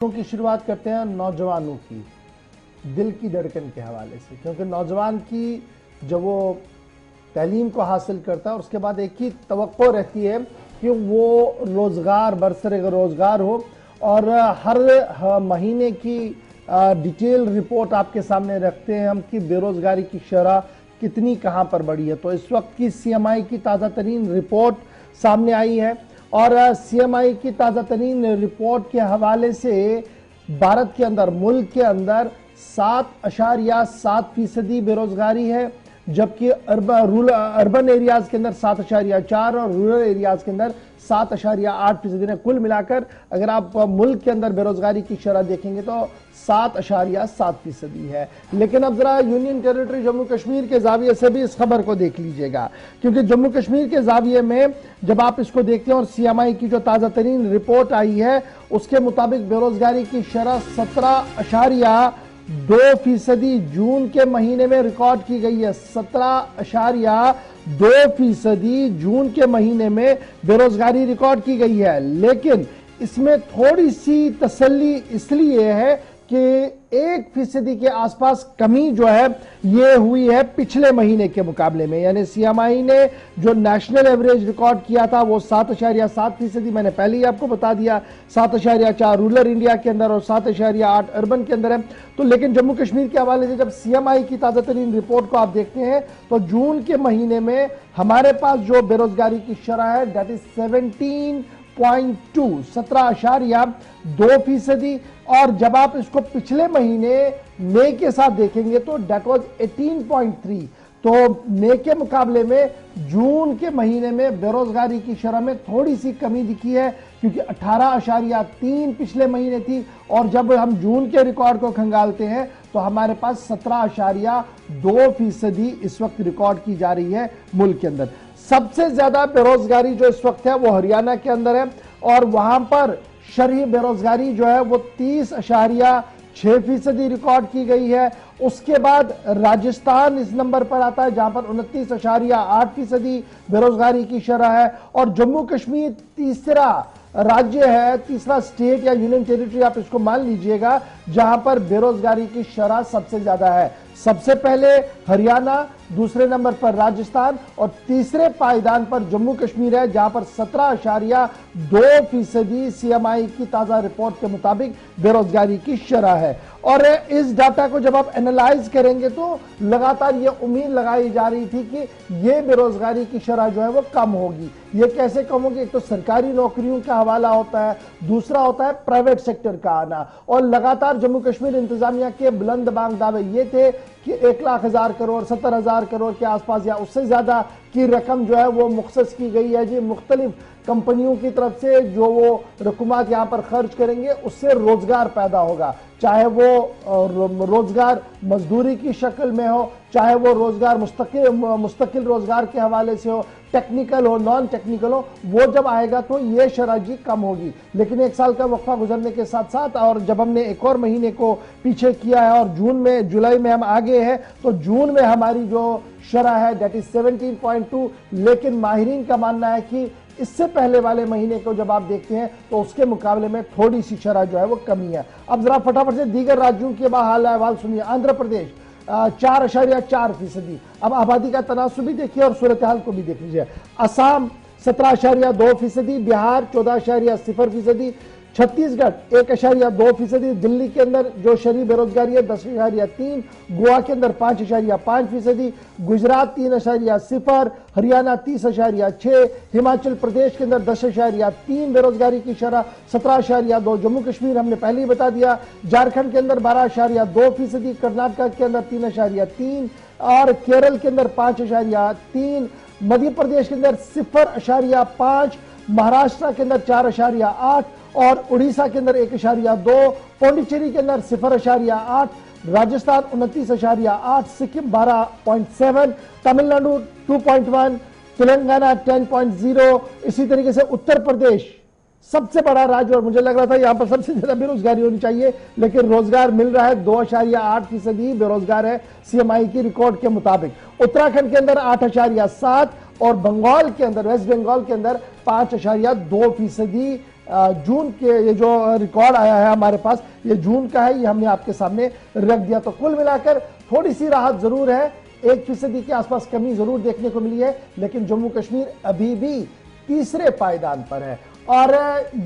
की शुरुआत करते हैं नौजवानों की दिल की धड़कन के हवाले से, क्योंकि नौजवान की जब वो तालीम को हासिल करता है उसके बाद एक ही तवक्को रहती है कि वो रोज़गार बरसर रोज़गार हो। और हर महीने की डिटेल रिपोर्ट आपके सामने रखते हैं हम कि बेरोज़गारी की शरह कितनी कहाँ पर बढ़ी है। तो इस वक्त की CMI की ताज़ा तरीन रिपोर्ट सामने आई है और CMI की ताज़ा तरीन रिपोर्ट के हवाले से भारत के अंदर, मुल्क के अंदर 7.7% बेरोजगारी है, जबकि अर्बन एरियाज के अंदर 7.4 और रूरल एरियाज के अंदर 7.8% है। कुल मिलाकर अगर आप मुल्क के अंदर बेरोजगारी की शरह देखेंगे तो 7.7% है। लेकिन अब जरा यूनियन टेरिटरी जम्मू कश्मीर के जाविये से भी इस खबर को देख लीजिएगा, क्योंकि जम्मू कश्मीर के जाविये में जब आप इसको देखते हैं और CMI की जो ताज़ा तरीन रिपोर्ट आई है उसके मुताबिक बेरोजगारी की शरह 17.2% जून के महीने में रिकॉर्ड की गई है। 17.2% जून के महीने में बेरोजगारी रिकॉर्ड की गई है। लेकिन इसमें थोड़ी सी तसल्ली इसलिए है कि 1% के आसपास कमी जो है ये हुई है पिछले महीने के मुकाबले में। यानी CMI ने जो नेशनल एवरेज रिकॉर्ड किया था वो 7.7%, मैंने पहले ही आपको बता दिया, 7.4 रूरल इंडिया के अंदर और 7.8 अर्बन के अंदर है। तो लेकिन जम्मू कश्मीर के हवाले से जब CMI की ताज़ा तरीन रिपोर्ट को आप देखते हैं तो जून के महीने में हमारे पास जो बेरोजगारी की शरह है दैट इज 17.2%। और जब आप इसको पिछले महीने मई के साथ देखेंगे तो डेट वाज 18.3। तो मई के मुकाबले में जून के महीने में बेरोजगारी की शरह में थोड़ी सी कमी दिखी है, क्योंकि 18.3 पिछले महीने थी और जब हम जून के रिकॉर्ड को खंगालते हैं तो हमारे पास 17.2% इस वक्त रिकॉर्ड की जा रही है मुल्क के अंदर। सबसे ज्यादा बेरोजगारी जो इस वक्त है वो हरियाणा के अंदर है और वहां पर शरही बेरोजगारी जो है वो 30.6% रिकॉर्ड की गई है। उसके बाद राजस्थान इस नंबर पर आता है जहां पर 29.8% बेरोजगारी की शरह है और जम्मू कश्मीर तीसरा राज्य है, तीसरा स्टेट या यूनियन टेरिटरी आप इसको मान लीजिएगा जहां पर बेरोजगारी की शरह सबसे ज्यादा है। सबसे पहले हरियाणा, दूसरे नंबर पर राजस्थान और तीसरे पायदान पर जम्मू कश्मीर है जहां पर 17.2% CMI की ताजा रिपोर्ट के मुताबिक बेरोजगारी की शरह है। और इस डाटा को जब आप एनालाइज करेंगे तो लगातार ये उम्मीद लगाई जा रही थी कि ये बेरोजगारी की शरह जो है वो कम होगी। ये कैसे कम होगी? एक तो सरकारी नौकरियों का हवाला होता है, दूसरा होता है प्राइवेट सेक्टर का आना। और लगातार जम्मू कश्मीर इंतजामिया के बुलंद बांग दावे ये थे कि 1,00,000 करोड़ 70,000 करोड़ के आसपास या उससे ज्यादा की रकम जो है वो मुख्तस की गई है जी मुख्तलिफ कंपनियों की तरफ से। जो वो रकूमात यहाँ पर खर्च करेंगे उससे रोजगार पैदा होगा, चाहे वो रोजगार मजदूरी की शक्ल में हो, चाहे वो रोजगार मुस्तकिल रोजगार के हवाले से हो, टेक्निकल हो, नॉन टेक्निकल हो, वो जब आएगा तो ये शरह जी कम होगी। लेकिन एक साल का वक्फा गुजरने के साथ साथ और जब हमने एक और महीने को पीछे किया है और जुलाई में हम आगे हैं तो जून में हमारी जो शरह है दैट इज 17.2। लेकिन माहिरीन का मानना है कि इससे पहले वाले महीने को जब आप देखते हैं तो उसके मुकाबले में थोड़ी सी शरह जो है वो कमी है। अब जरा फटाफट से दीगर राज्यों के हाल अहवाल सुनिए। आंध्र प्रदेश 4.4%। अब आबादी का तनासुब भी देखिए और सूरत हाल को भी देख लीजिए। असम 17.2%, बिहार 14.0%, छत्तीसगढ़ 1.2%, दिल्ली के अंदर जो शहरी बेरोजगारी है 10.3, गोवा के अंदर 5.5%, गुजरात 3.0, हरियाणा 30.6, हिमाचल प्रदेश के अंदर 10.3 बेरोजगारी की शरह, 17.2, जम्मू कश्मीर हमने पहले ही बता दिया, झारखंड के अंदर 12.2%, कर्नाटक के अंदर 3.3 और केरल के अंदर 5.3, मध्य प्रदेश के अंदर 0.5, महाराष्ट्र के अंदर 4.8 और उड़ीसा के अंदर 1.2, पौंडीचेरी के अंदर 0.8, राजस्थान 29.8, सिक्किम 12.7, तमिलनाडु 2.1, तेलंगाना 10.0। इसी तरीके से उत्तर प्रदेश सबसे बड़ा राज्य और मुझे लग रहा था यहां पर सबसे ज्यादा बेरोजगारी होनी चाहिए, लेकिन रोजगार मिल रहा है 2.8% ही बेरोजगार है CMI की रिकॉर्ड के मुताबिक। उत्तराखंड के अंदर 8.7 और बंगाल के अंदर, वेस्ट बंगाल के अंदर 5.2% जून के ये जो रिकॉर्ड आया है हमारे पास, ये जून का है, ये हमने आपके सामने रख दिया। तो कुल मिलाकर थोड़ी सी राहत जरूर है, 1% के आसपास कमी जरूर देखने को मिली है, लेकिन जम्मू कश्मीर अभी भी तीसरे पायदान पर है। और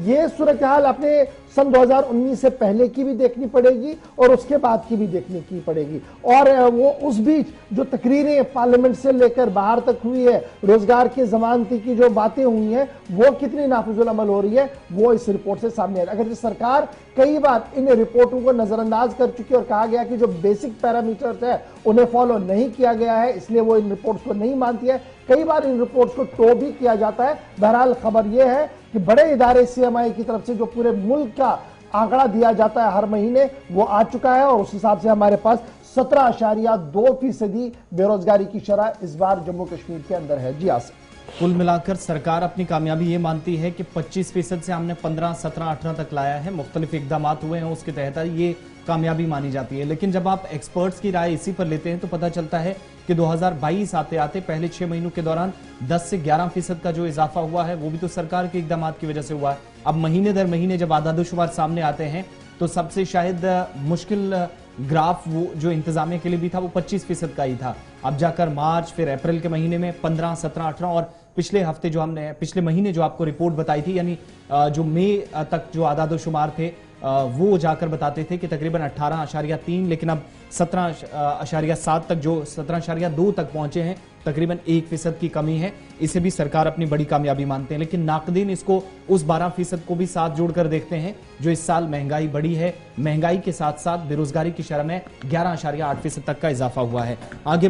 ये सूरत हाल अपने सन 2019 से पहले की भी देखनी पड़ेगी और उसके बाद की भी देखने की पड़ेगी। और वो उस बीच जो तकरीरें पार्लियामेंट से लेकर बाहर तक हुई है, रोजगार की जमानती की जो बातें हुई हैं, वो कितनी नाफिजुल अमल हो रही है, वो इस रिपोर्ट से सामने आ रही है। अगर सरकार कई बार इन रिपोर्टों को नजरअंदाज कर चुकी है और कहा गया कि जो बेसिक पैरामीटर्स है उन्हें फॉलो नहीं किया गया है, इसलिए वो इन रिपोर्ट्स को नहीं मानती है, कई बार इन रिपोर्ट्स को टो भी किया जाता है। बहरहाल खबर यह है कि बड़े इदारे सीएमआई की तरफ से जो पूरे मुल्क का आंकड़ा दिया जाता है हर महीने, वो आ चुका है और उस हिसाब से हमारे पास 17.2% बेरोजगारी की शरह इस बार जम्मू कश्मीर के अंदर है। जी आसिफ, कुल मिलाकर सरकार अपनी कामयाबी ये मानती है कि 25% से हमने 15, 17, 18 तक लाया है, मुख्तलिफ इकदाम हुए हैं, उसके तहत ये कामयाबी मानी जाती है। लेकिन जब आप एक्सपर्ट्स की राय इसी पर लेते हैं तो पता चलता है कि 2022 आते आते पहले 6 महीनों के दौरान 10 से 11% का जो इजाफा हुआ है वो भी तो सरकार के इकदाम की वजह से हुआ है। अब महीने दर महीने जब आदादोशुमार सामने आते हैं तो सबसे शायद मुश्किल ग्राफ वो जो इंतजामिया के लिए भी था वो 25% का ही था। अब जाकर मार्च फिर अप्रैल के महीने में 15, 17, 18 और पिछले हफ्ते जो हमने पिछले महीने जो आपको रिपोर्ट बताई थी, यानी जो मई तक जो आदादोशुमार थे वो जाकर बताते थे कि तकरीबन 18.3, लेकिन अब 17.7 तक जो 17.2 तक पहुंचे हैं, तकरीबन 1% की कमी है। इसे भी सरकार अपनी बड़ी कामयाबी मानते हैं। लेकिन नाकदीन इसको उस 12% को भी साथ जोड़कर देखते हैं जो इस साल महंगाई बढ़ी है। महंगाई के साथ साथ बेरोजगारी की शरह में 11.8% तक का इजाफा हुआ है। आगे